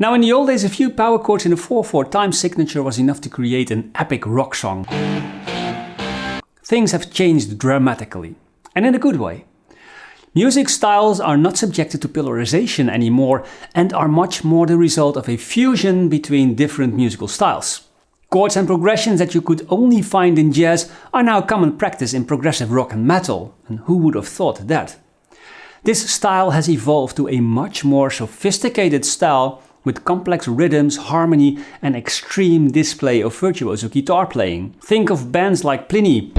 Now in the old days, a few power chords in a 4/4 time signature was enough to create an epic rock song. Things have changed dramatically, and in a good way. Music styles are not subjected to polarization anymore and are much more the result of a fusion between different musical styles. Chords and progressions that you could only find in jazz are now common practice in progressive rock and metal, and who would have thought that? This style has evolved to a much more sophisticated style with complex rhythms, harmony and extreme display of virtuoso guitar playing. Think of bands like Plini,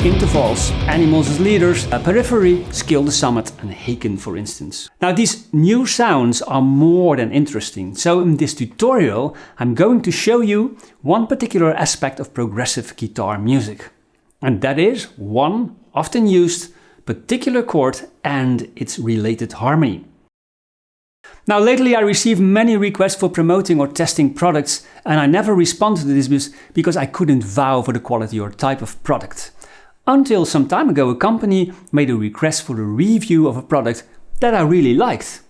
Intervals, Animals as Leaders, Periphery, Skill the Summit and Haken, for instance. Now these new sounds are more than interesting, so in this tutorial I'm going to show you one particular aspect of progressive guitar music. And that is one often used particular chord and its related harmony. Now lately I receive many requests for promoting or testing products, and I never responded to this because I couldn't vouch for the quality or type of product. Until some time ago a company made a request for a review of a product that I really liked.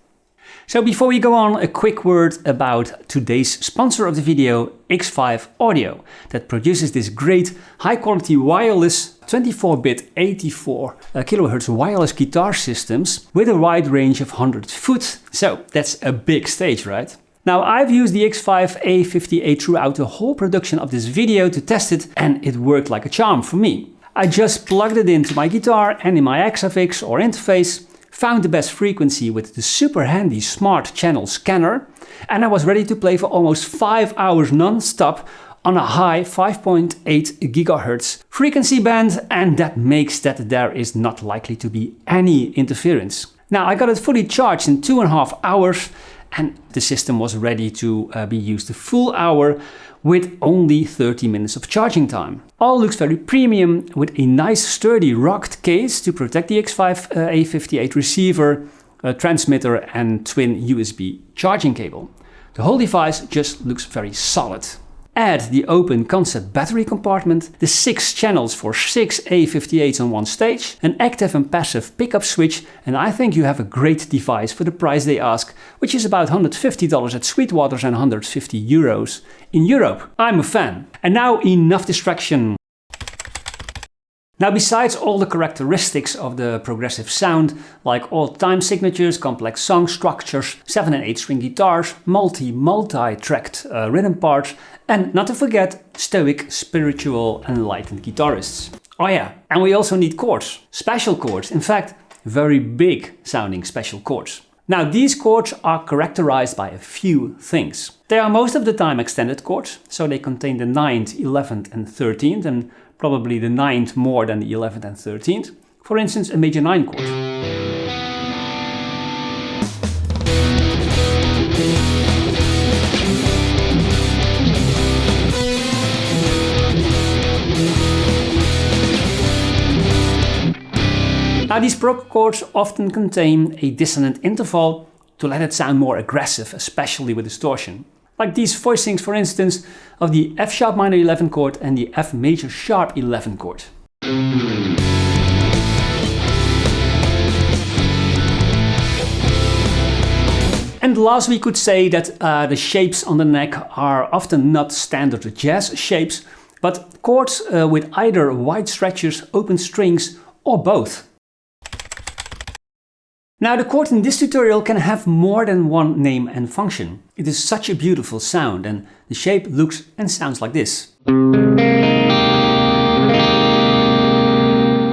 So before we go on, a quick word about today's sponsor of the video, Xvive Audio, that produces this great high-quality wireless 24-bit 84 kHz wireless guitar systems with a wide range of 100 foot. So that's a big stage, right? Now I've used the Xvive A58 throughout the whole production of this video to test it, and it worked like a charm for me. I just plugged it into my guitar and in my Xvive or interface, found the best frequency with the super handy smart channel scanner, and I was ready to play for almost 5 hours non-stop on a high 5.8 GHz frequency band, and that makes that there is not likely to be any interference. Now I got it fully charged in 2.5 hours, and the system was ready to be used a full hour with only 30 minutes of charging time. All looks very premium with a nice sturdy rocked case to protect the Xvive A58 receiver, transmitter and twin USB charging cable. The whole device just looks very solid. Add the open concept battery compartment, the 6 channels for 6 A58s on one stage, an active and passive pickup switch, and I think you have a great device for the price they ask, which is about $150 at Sweetwater's and €150 in Europe. I'm a fan. And now enough distraction. Now besides all the characteristics of the progressive sound, like all time signatures, complex song structures, 7 and 8 string guitars, multi-tracked rhythm parts, and not to forget stoic, spiritual, enlightened guitarists. Oh yeah, and we also need chords, special chords, in fact, very big sounding special chords. Now these chords are characterized by a few things. They are most of the time extended chords, so they contain the 9th, 11th and 13th, and probably the 9th more than the 11th and 13th. For instance, a major 9 chord. Now these Prog chords often contain a dissonant interval to let it sound more aggressive, especially with distortion. Like these voicings, for instance, of the F sharp minor 11 chord and the F major sharp 11 chord. And last we could say that the shapes on the neck are often not standard jazz shapes, but chords with either wide stretchers, open strings, or both. Now the chord in this tutorial can have more than one name and function. It is such a beautiful sound, and the shape looks and sounds like this.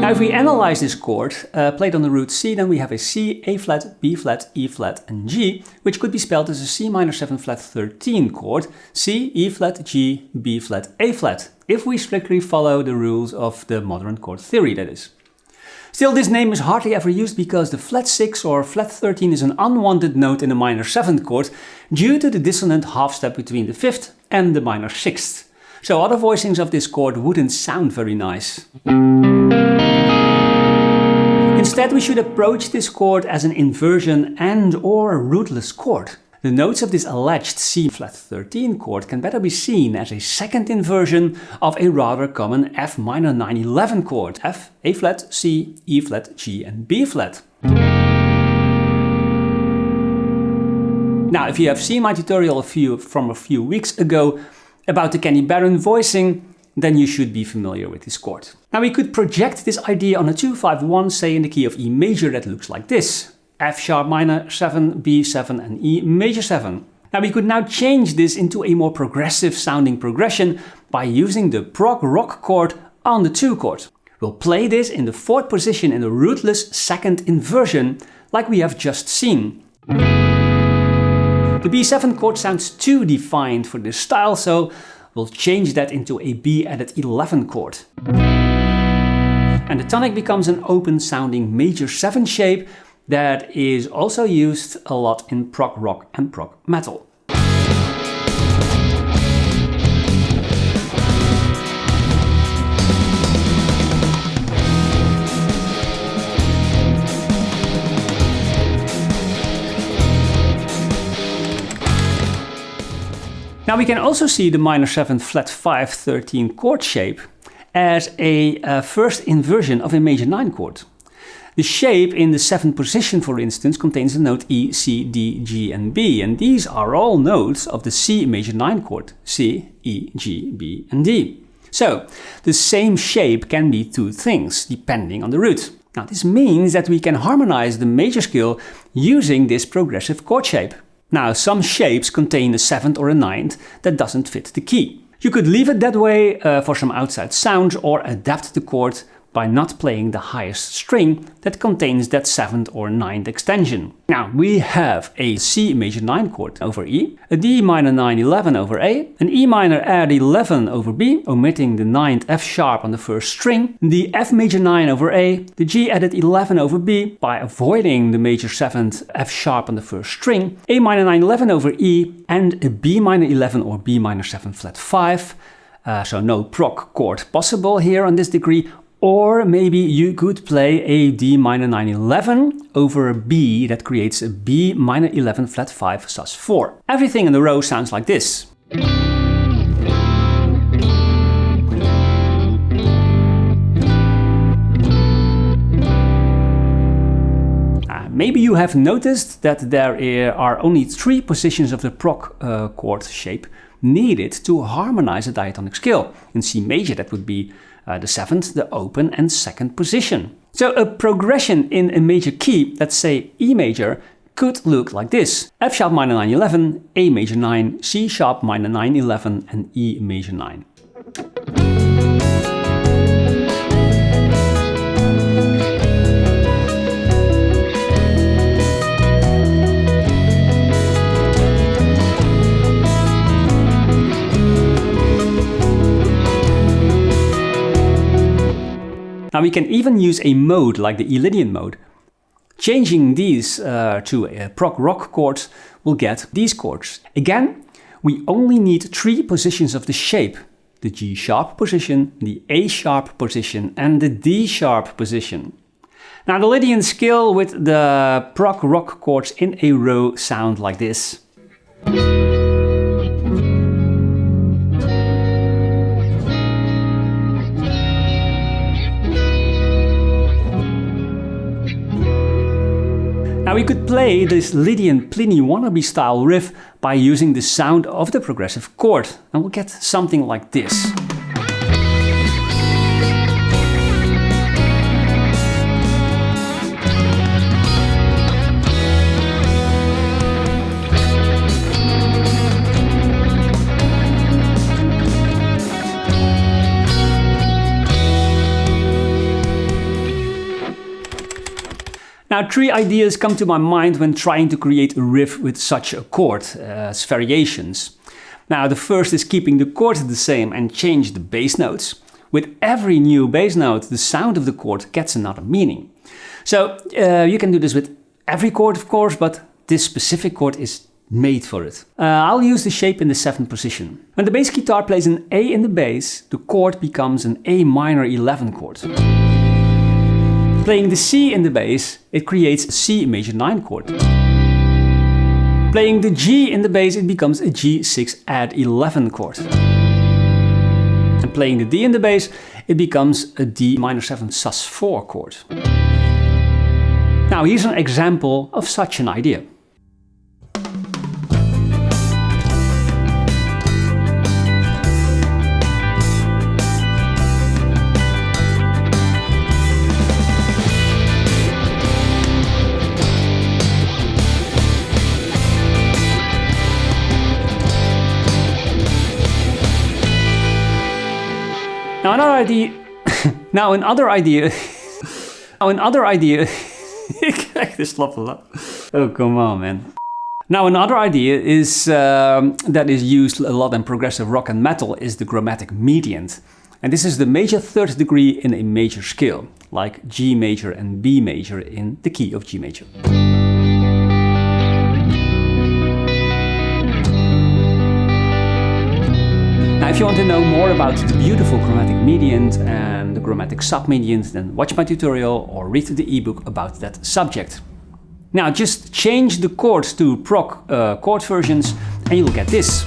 Now if we analyze this chord played on the root C, then we have a C, A flat, B flat, E flat and G, which could be spelled as a C minor 7 flat 13 chord, C, E flat, G, B flat, A flat, if we strictly follow the rules of the modern chord theory, that is. Still, this name is hardly ever used because the flat 6 or flat 13 is an unwanted note in the minor 7th chord due to the dissonant half step between the 5th and the minor 6th. So other voicings of this chord wouldn't sound very nice. Instead, we should approach this chord as an inversion and or rootless chord. The notes of this alleged C flat 13 chord can better be seen as a second inversion of a rather common F minor 9/11 chord, F, A flat, C, E flat, G and B flat. Now, if you have seen my tutorial from a few weeks ago about the Kenny Barron voicing, then you should be familiar with this chord. Now we could project this idea on a 2-5-1, say in the key of E major, that looks like this. F sharp minor 7, B7 and E major 7. Now we could now change this into a more progressive sounding progression by using the Prog Rock Chord on the 2 chord. We'll play this in the 4th position in the rootless 2nd inversion, like we have just seen. The B7 chord sounds too defined for this style, so we'll change that into a B added 11 chord. And the tonic becomes an open sounding major 7 shape that is also used a lot in prog rock and prog metal. Now we can also see the minor 7 flat 5 13 chord shape as a first inversion of a major 9 chord. The shape in the 7th position, for instance, contains the note E, C, D, G and B, and these are all notes of the C major 9 chord, C, E, G, B and D. So the same shape can be two things depending on the root. Now this means that we can harmonize the major scale using this progressive chord shape. Now some shapes contain a 7th or a 9th that doesn't fit the key. You could leave it that way for some outside sounds or adapt the chord by not playing the highest string that contains that 7th or 9th extension. Now we have a C major 9 chord over E, a D minor 9 11 over A, an E minor add 11 over B, omitting the 9th F sharp on the first string, the F major 9 over A, the G added 11 over B by avoiding the major 7th F sharp on the first string, A minor 9 11 over E, and a B minor 11 or B minor 7 flat 5. So no prog chord possible here on this degree. Or maybe you could play a D minor 9 11 over a B that creates a B minor 11 flat 5 sus 4. Everything in the row sounds like this. Maybe you have noticed that there are only 3 positions of the prog chord shape needed to harmonize a diatonic scale. In C major that would be the 7th, the open and 2nd position. So a progression in a major key, let's say E major, could look like this. F sharp minor 9 11, A major 9, C sharp minor 9 11 and E major 9. Now we can even use a mode like the Elidian mode. Changing these to a prog rock chords will get these chords. Again, we only need 3 positions of the shape. The G sharp position, the A sharp position and the D sharp position. Now the Lydian scale with the prog rock chords in a row sound like this. Now we could play this Lydian Plini wannabe style riff by using the sound of the progressive chord, and we'll get something like this. Now 3 ideas come to my mind when trying to create a riff with such a chord as variations. Now the first is keeping the chord the same and change the bass notes. With every new bass note, the sound of the chord gets another meaning. So you can do this with every chord of course, but this specific chord is made for it. I'll use the shape in the 7th position. When the bass guitar plays an A in the bass, the chord becomes an A minor 11 chord. Playing the C in the bass, it creates a C major 9 chord. Playing the G in the bass, it becomes a G6 add 11 chord. And playing the D in the bass, it becomes a D minor 7 sus 4 chord. Now here's an example of such an idea. Now another idea. Now another idea. Now another idea. Ik krijg de slappe lach. Oh, come on, man. Now another idea is that is used a lot in progressive rock and metal is the chromatic median. And this is the major third degree in a major scale, like G major and B major in the key of G major. Now if you want to know more about the beautiful chromatic median and the chromatic submedian, then watch my tutorial or read the ebook about that subject. Now just change the chords to Prog chord versions and you'll get this.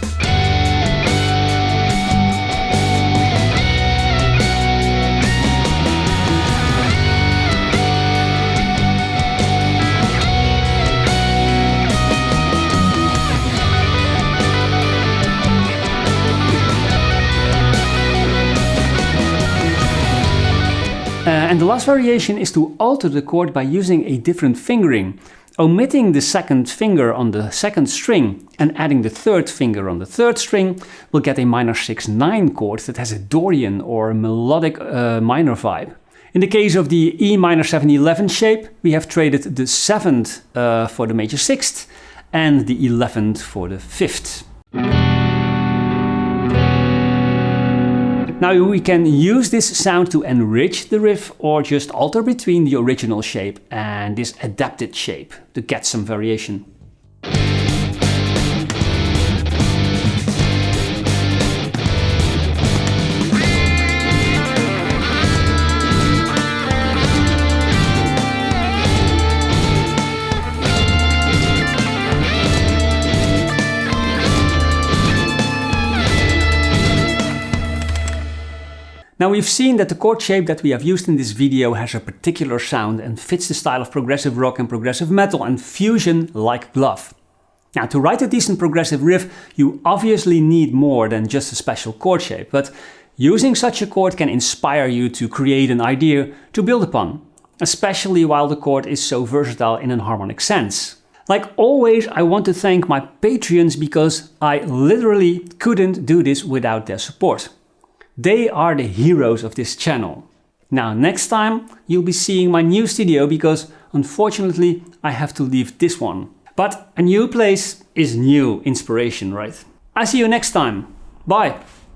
And the last variation is to alter the chord by using a different fingering, omitting the second finger on the second string and adding the third finger on the third string. We'll get a minor 6-9 chord that has a Dorian or melodic minor vibe. In the case of the E minor 7/11 shape, we have traded the 7th for the major 6th and the 11th for the 5th. Now we can use this sound to enrich the riff or just alter between the original shape and this adapted shape to get some variation. Now we've seen that the chord shape that we have used in this video has a particular sound and fits the style of progressive rock and progressive metal and fusion like glove. Now to write a decent progressive riff, you obviously need more than just a special chord shape, but using such a chord can inspire you to create an idea to build upon, especially while the chord is so versatile in an harmonic sense. Like always, I want to thank my Patreons because I literally couldn't do this without their support. They are the heroes of this channel. Now next time you'll be seeing my new studio because unfortunately I have to leave this one. But a new place is new inspiration, right? I see you next time. Bye!